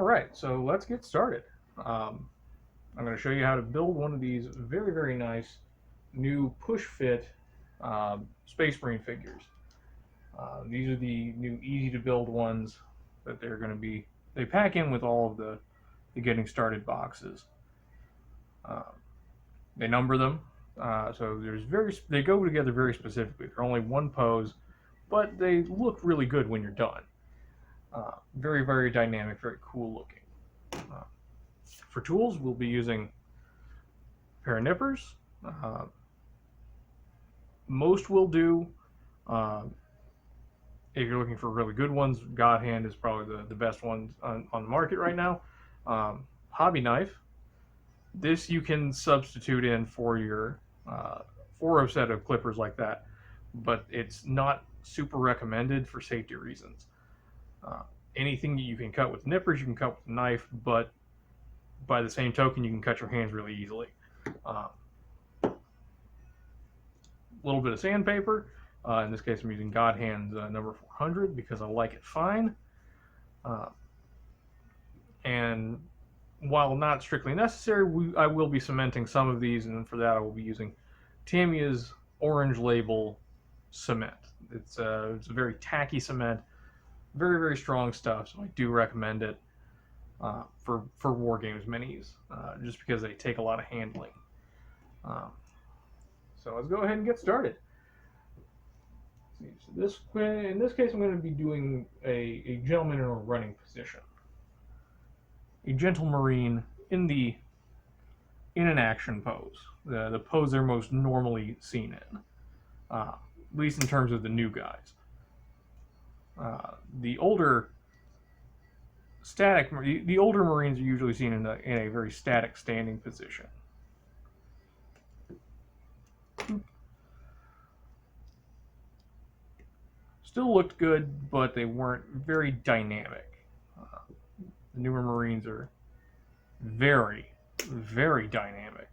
Alright, so let's get started. I'm going to show you how to build one of these very, very nice new push-fit Space Marine figures. These are the new easy-to-build ones that they're going to be... They pack in with all of the getting started boxes. They number them, so they go together very specifically. They're only one pose, but they look really good when you're done. Very, very dynamic, very cool looking. For tools, we'll be using a pair of nippers. Most will do. If you're looking for really good ones, God Hand is probably the best one on the market right now. Hobby knife. This you can substitute in for your for a set of clippers like that, but it's not super recommended for safety reasons. Anything that you can cut with nippers, you can cut with a knife, but by the same token, you can cut your hands really easily. A little bit of sandpaper. In this case, I'm using God Hand's number 400 because I like it fine. And while not strictly necessary, I will be cementing some of these, and for that I will be using Tamiya's Orange Label cement. It's a very tacky cement, very, very strong stuff, so I do recommend it for war games minis, just because they take a lot of handling. So let's go ahead and get started. So in this case, I'm going to be doing a gentleman in a running position. A gentle marine in an action pose, the pose they're most normally seen in, at least in terms of the new guys. The older Marines are usually seen in a very static standing position. Still looked good, but they weren't very dynamic. The newer Marines are very, very dynamic.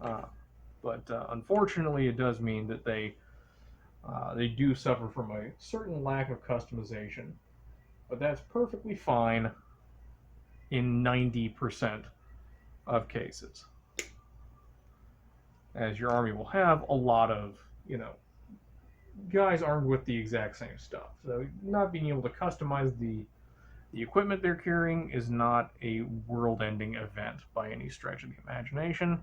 But unfortunately, it does mean that they do suffer from a certain lack of customization. But that's perfectly fine in 90% of cases, as your army will have a lot of, guys armed with the exact same stuff. So not being able to customize the equipment they're carrying is not a world-ending event by any stretch of the imagination.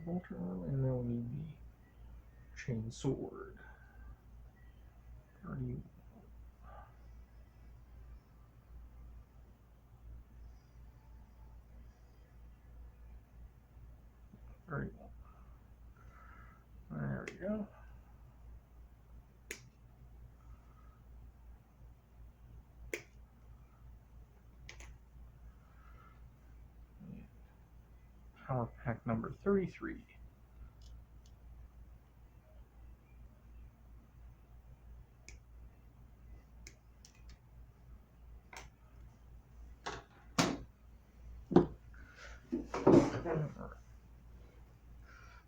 Bolter arm, and then we'll need the chain sword. Very well. There we go. Power pack number 33.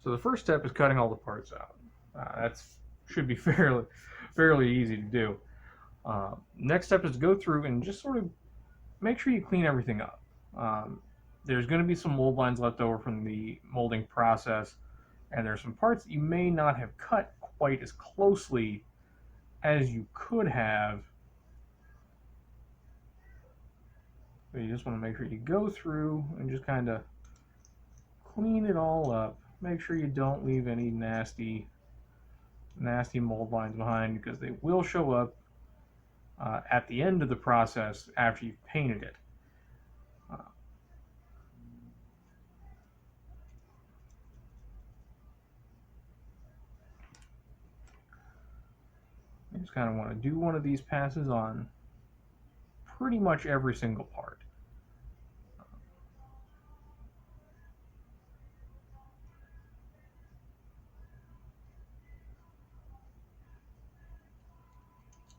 So the first step is cutting all the parts out. That should be fairly easy to do. Next step is to go through and just sort of make sure you clean everything up. There's going to be some mold lines left over from the molding process, and there's some parts that you may not have cut quite as closely as you could have. But you just want to make sure you go through and just kind of clean it all up. Make sure you don't leave any nasty mold lines behind, because they will show up at the end of the process after you've painted it. You just kind of want to do one of these passes on pretty much every single part.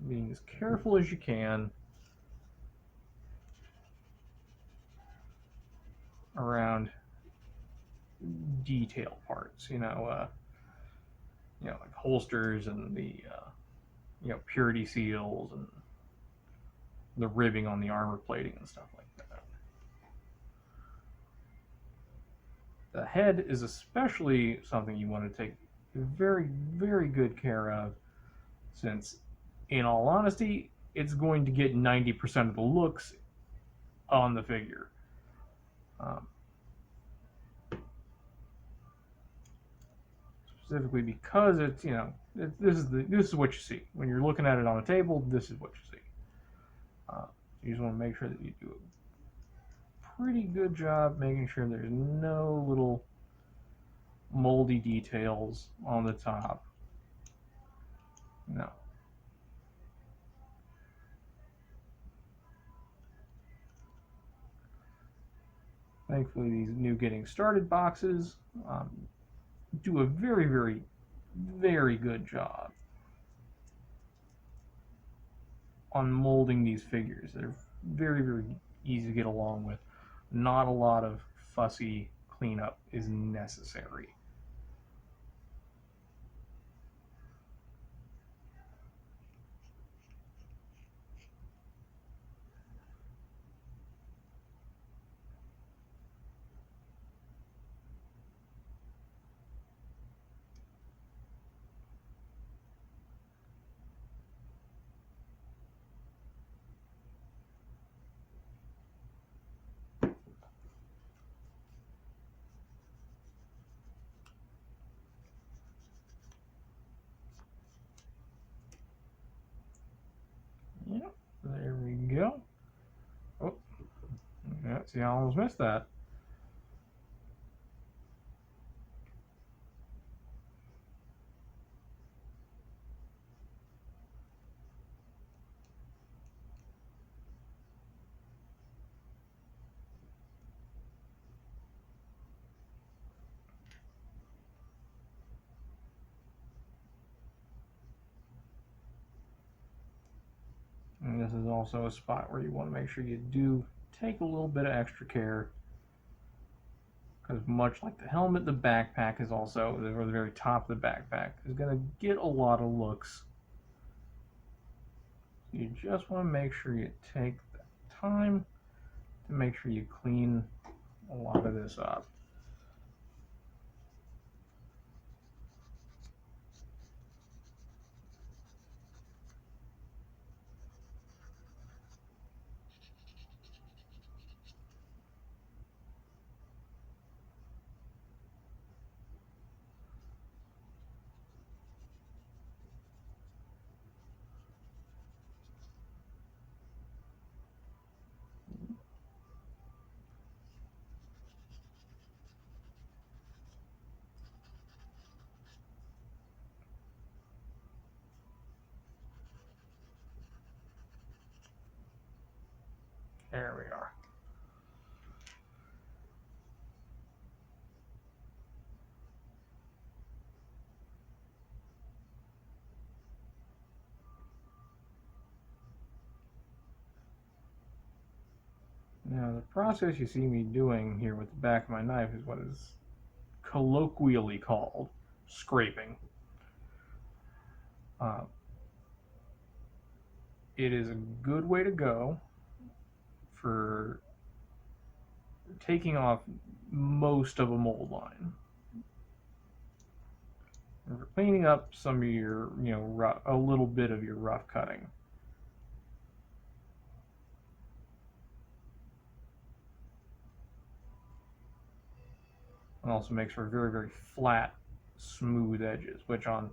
Being as careful as you can. around detail parts, like holsters and the purity seals and the ribbing on the armor plating and stuff like that. The head is especially something you want to take very, very good care of, since, in all honesty, it's going to get 90% of the looks on the figure. Specifically because it's, this is what you see when you're looking at it on a table. This is what you see. You just want to make sure that you do a pretty good job making sure there's no little moldy details on the top. No. Thankfully, these new getting started boxes do a very, very, very good job on molding these figures. They're very, very easy to get along with. Not a lot of fussy cleanup is necessary. Yep, there we go. Oh, yeah, see, I almost missed that. And this is also a spot where you want to make sure you do take a little bit of extra care, because much like the helmet, the backpack is also, or the very top of the backpack, is going to get a lot of looks. You just want to make sure you take the time to make sure you clean a lot of this up. There we are. Now, the process you see me doing here with the back of my knife is what is colloquially called scraping. It is a good way to go for taking off most of a mold line. And for cleaning up some of your, a little bit of your rough cutting. It also makes for very, very flat, smooth edges, which on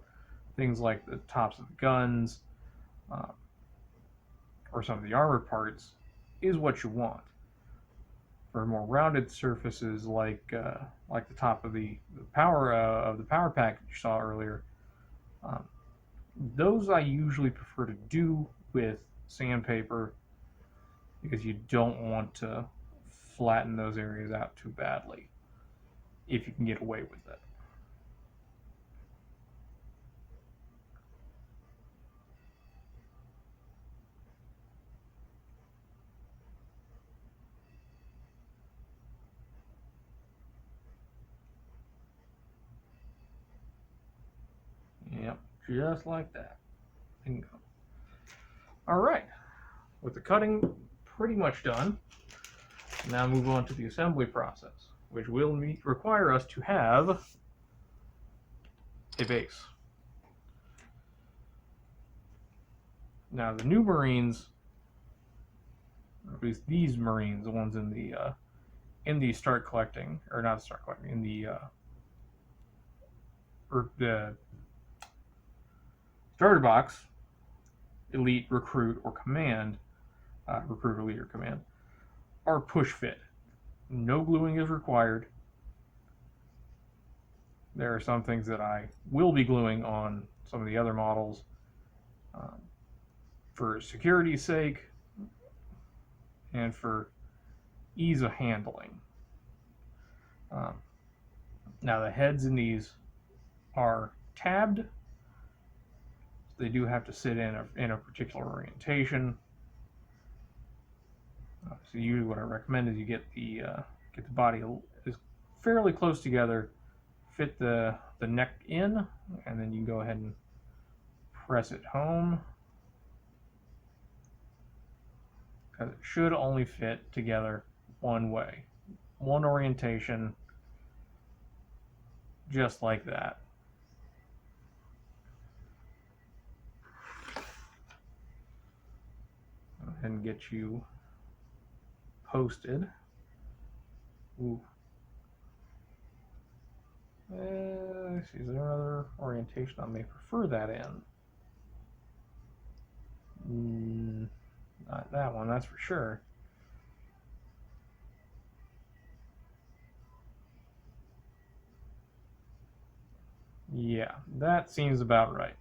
things like the tops of the guns or some of the armor parts is what you want. For more rounded surfaces, like the top of the power pack that you saw earlier, those I usually prefer to do with sandpaper, because you don't want to flatten those areas out too badly if you can get away with it. Just like that. Bingo. All right. With the cutting pretty much done, now move on to the assembly process, which will require us to have a base. Now the new Marines, or at least these Marines, the ones in the start collecting, or not start collecting, in the starter box, elite, recruit, or command, recruit, elite, or command, are push fit. No gluing is required. There are some things that I will be gluing on some of the other models for security's sake and for ease of handling. Now the heads in these are tabbed. They do have to sit in a particular orientation. So usually what I recommend is you get the body is fairly close together, fit the neck in, and then you go ahead and press it home, because it should only fit together one way, one orientation, just like that. Go ahead and get you posted. Ooh. Let's see, is there another orientation I may prefer that in? Not that one, that's for sure. Yeah, that seems about right.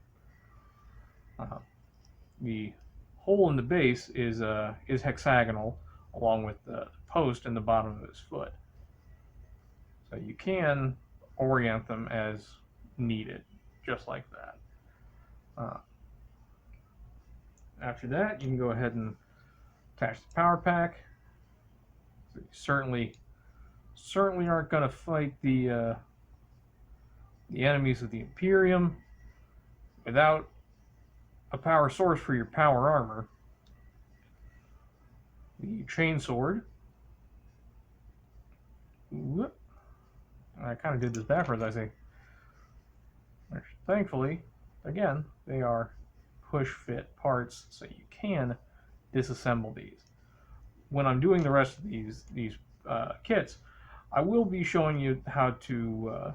The hole in the base is hexagonal, along with the post in the bottom of his foot. So you can orient them as needed, just like that. After that, you can go ahead and attach the power pack. So you certainly aren't going to fight the enemies of the Imperium without a power source for your power armor. The chainsword. Whoop. I kind of did this backwards, I see. Which, thankfully, again, they are push-fit parts, so you can disassemble these. When I'm doing the rest of these kits, I will be showing you how to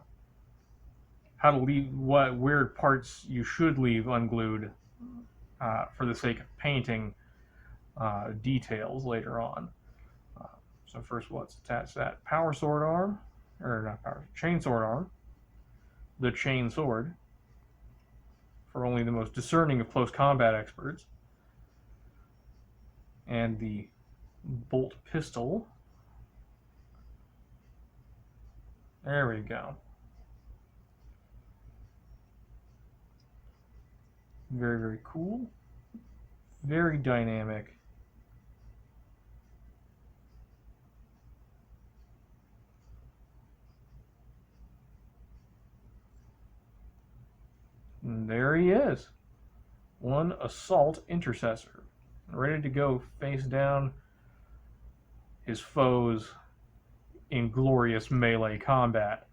leave what weird parts you should leave unglued for the sake of painting details later on. So first, let's attach that power sword arm, or not power, chainsword arm, the chain sword, for only the most discerning of close combat experts, and the bolt pistol. There we go. Very, very cool. Very dynamic. And there he is. One Assault Intercessor. Ready to go face down his foes in glorious melee combat.